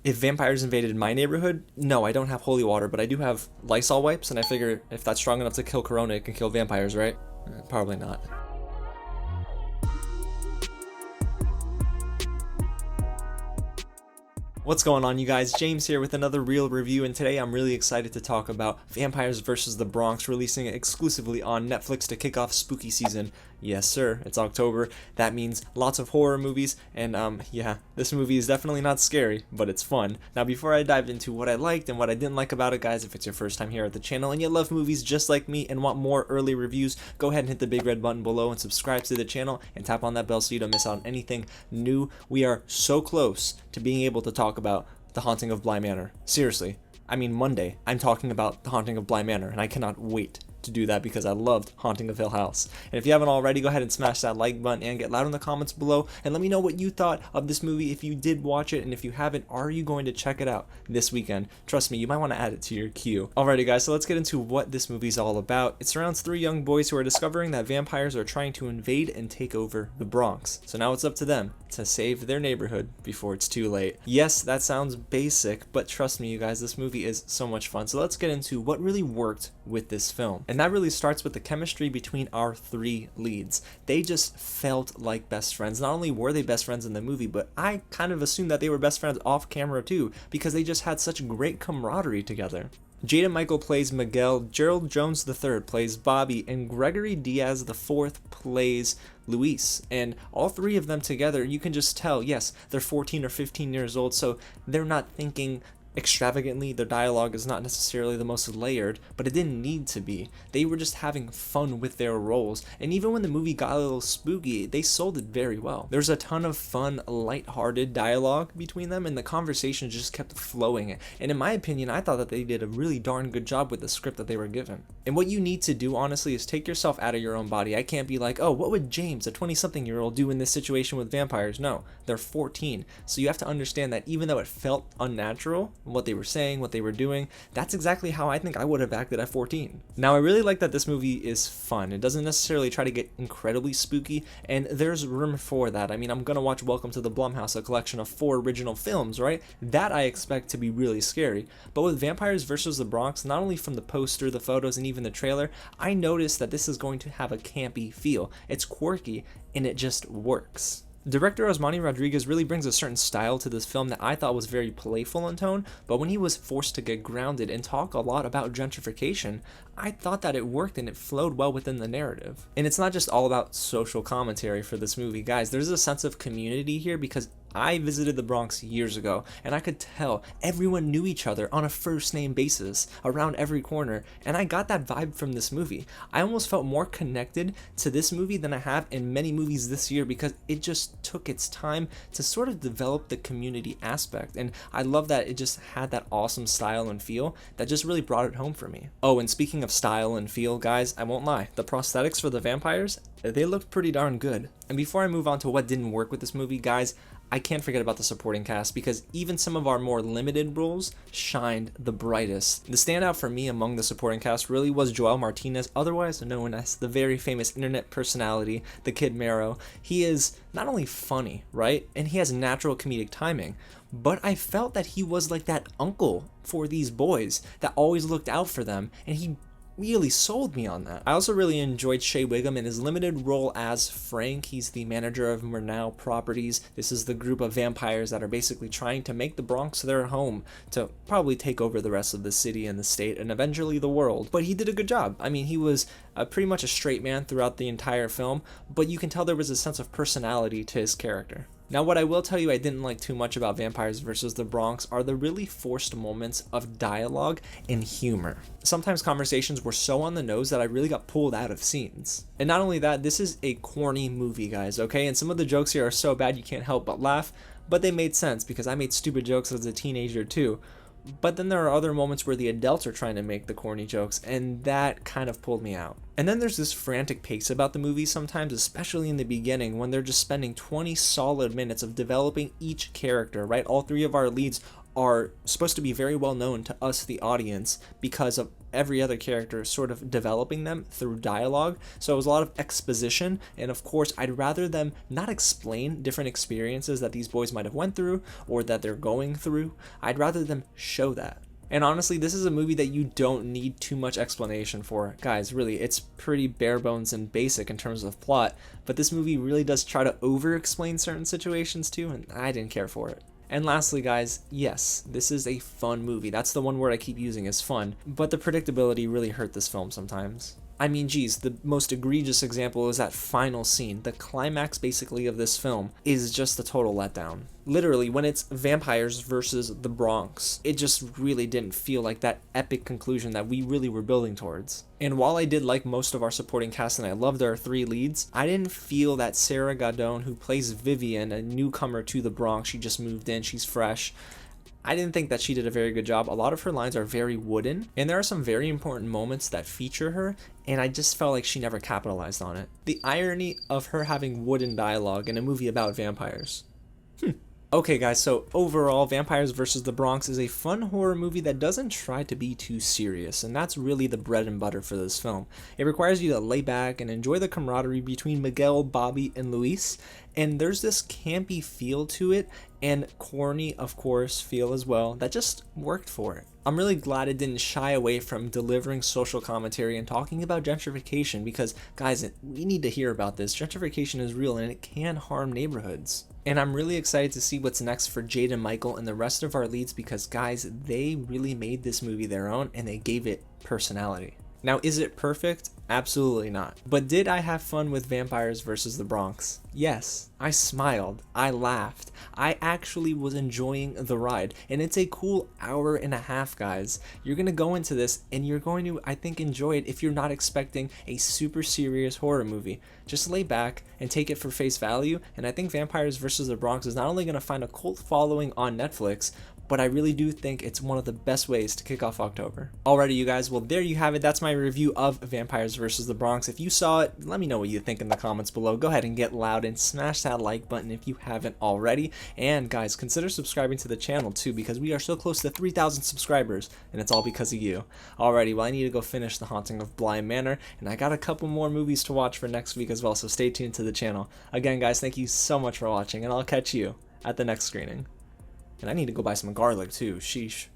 If vampires invaded my neighborhood, no, I don't have holy water, but I do have Lysol wipes, and I figure if that's strong enough to kill corona, it can kill vampires, right? Probably not. What's going on, you guys? James here with another real review, and today I'm really excited to talk about Vampires vs. the Bronx, releasing exclusively on Netflix to kick off spooky season. Yes sir, it's October. That means lots of horror movies, and yeah, this movie is definitely not scary, but it's fun. Now before I dive into what I liked and what I didn't like about it, guys, if it's your first time here at the channel and you love movies just like me and want more early reviews, go ahead and hit the big red button below and subscribe to the channel and tap on that bell so you don't miss out on anything new. We are so close to being able to talk about The Haunting of Bly Manor. Seriously, I mean Monday, I'm talking about The Haunting of Bly Manor, and I cannot wait to do that because I loved Haunting of Hill House. And if you haven't already, go ahead and smash that like button and get loud in the comments below and let me know what you thought of this movie if you did watch it, and if you haven't, are you going to check it out this weekend? Trust me, you might want to add it to your queue. Alrighty guys, so let's get into what this movie's all about. It surrounds three young boys who are discovering that vampires are trying to invade and take over the Bronx. So now it's up to them to save their neighborhood before it's too late. Yes, that sounds basic, but trust me you guys, this movie is so much fun. So let's get into what really worked with this film. And that really starts with the chemistry between our three leads. They just felt like best friends. Not only were they best friends in the movie, but I kind of assumed that they were best friends off camera too, because they just had such great camaraderie together. Jaden Michael plays Miguel, Gerald Jones III plays Bobby, and Gregory Diaz IV plays Luis. And all three of them together, you can just tell, yes, they're 14 or 15 years old, so they're not thinking extravagantly. Their dialogue is not necessarily the most layered, but it didn't need to be. They were just having fun with their roles, and even when the movie got a little spooky, they sold it very well. There's a ton of fun, light-hearted dialogue between them, and the conversation just kept flowing, and in my opinion, I thought that they did a really darn good job with the script that they were given. And what you need to do, honestly, is take yourself out of your own body. I can't be like, oh, what would James, a 20-something-year-old, do in this situation with vampires? No, they're 14, so you have to understand that even though it felt unnatural, what they were saying, what they were doing, that's exactly how I think I would have acted at 14. Now, I really like that this movie is fun. It doesn't necessarily try to get incredibly spooky, and there's room for that. I mean, I'm gonna watch Welcome to the Blumhouse, a collection of 4 original films, right? That I expect to be really scary. But with Vampires vs. the Bronx, not only from the poster, the photos, and even the trailer, I noticed that this is going to have a campy feel. It's quirky, and it just works. Director Osmani Rodriguez really brings a certain style to this film that I thought was very playful in tone, but when he was forced to get grounded and talk a lot about gentrification, I thought that it worked and it flowed well within the narrative. And it's not just all about social commentary for this movie, guys. There's a sense of community here because I visited the Bronx years ago, and I could tell everyone knew each other on a first name basis around every corner, and I got that vibe from this movie. I almost felt more connected to this movie than I have in many movies this year because it just took its time to sort of develop the community aspect, and I love that it just had that awesome style and feel that just really brought it home for me. Oh, and speaking of style and feel, guys, I won't lie, the prosthetics for the vampires, they looked pretty darn good. And before I move on to what didn't work with this movie, guys, I can't forget about the supporting cast because even some of our more limited roles shined the brightest. The standout for me among the supporting cast really was Joel Martinez, otherwise known as the very famous internet personality, the kid Mero. He is not only funny, right, and he has natural comedic timing, but I felt that he was like that uncle for these boys that always looked out for them, and he really sold me on that. I also really enjoyed Shea Wiggum in his limited role as Frank. He's the manager of Murnau Properties. This is the group of vampires that are basically trying to make the Bronx their home to probably take over the rest of the city and the state and eventually the world. But he did a good job. I mean, he was pretty much a straight man throughout the entire film, but you can tell there was a sense of personality to his character. Now, what I will tell you I didn't like too much about Vampires vs. the Bronx are the really forced moments of dialogue and humor. Sometimes conversations were so on the nose that I really got pulled out of scenes. And not only that, this is a corny movie, guys, okay? And some of the jokes here are so bad you can't help but laugh, but they made sense because I made stupid jokes as a teenager too. But then there are other moments where the adults are trying to make the corny jokes, and that kind of pulled me out. And then there's this frantic pace about the movie sometimes, especially in the beginning, when they're just spending 20 solid minutes of developing each character, right? All three of our leads are supposed to be very well known to us, the audience, because of every other character sort of developing them through dialogue. So it was a lot of exposition, and of course I'd rather them not explain different experiences that these boys might have went through or that they're going through. I'd rather them show that. And honestly, this is a movie that you don't need too much explanation for. Guys, really, it's pretty bare bones and basic in terms of plot, but this movie really does try to over-explain certain situations too, and I didn't care for it. And lastly, guys, yes, this is a fun movie. That's the one word I keep using, is fun, but the predictability really hurt this film sometimes. I mean, geez, the most egregious example is that final scene. The climax, basically, of this film is just a total letdown. Literally, when it's vampires versus the Bronx, it just really didn't feel like that epic conclusion that we really were building towards. And while I did like most of our supporting cast and I loved our 3 leads, I didn't feel that Sarah Gadon, who plays Vivian, a newcomer to the Bronx, she just moved in, she's fresh, I didn't think that she did a very good job. A lot of her lines are very wooden, and there are some very important moments that feature her, and I just felt like she never capitalized on it. The irony of her having wooden dialogue in a movie about vampires. Okay guys, so overall, Vampires vs. the Bronx is a fun horror movie that doesn't try to be too serious, and that's really the bread and butter for this film. It requires you to lay back and enjoy the camaraderie between Miguel, Bobby, and Luis, and there's this campy feel to it, and corny, of course, feel as well, that just worked for it. I'm really glad it didn't shy away from delivering social commentary and talking about gentrification, because guys, we need to hear about this. Gentrification is real and it can harm neighborhoods. And I'm really excited to see what's next for Jaden, Michael, and the rest of our leads, because guys, they really made this movie their own and they gave it personality. Now, is it perfect? Absolutely not. But did I have fun with Vampires vs. the Bronx? Yes. I smiled. I laughed. I actually was enjoying the ride. And it's a cool hour and a half, guys. You're going to go into this and you're going to, I think, enjoy it if you're not expecting a super serious horror movie. Just lay back and take it for face value. And I think Vampires vs. the Bronx is not only going to find a cult following on Netflix, but I really do think it's one of the best ways to kick off October. Alrighty, you guys, well, there you have it. That's my review of Vampires vs. the Bronx. If you saw it, let me know what you think in the comments below. Go ahead and get loud and smash that like button if you haven't already. And guys, consider subscribing to the channel too, because we are so close to 3,000 subscribers, and it's all because of you. Alrighty, well, I need to go finish The Haunting of Bly Manor, and I got a couple more movies to watch for next week as well, so stay tuned to the channel. Again, guys, thank you so much for watching, and I'll catch you at the next screening. And I need to go buy some garlic too, sheesh.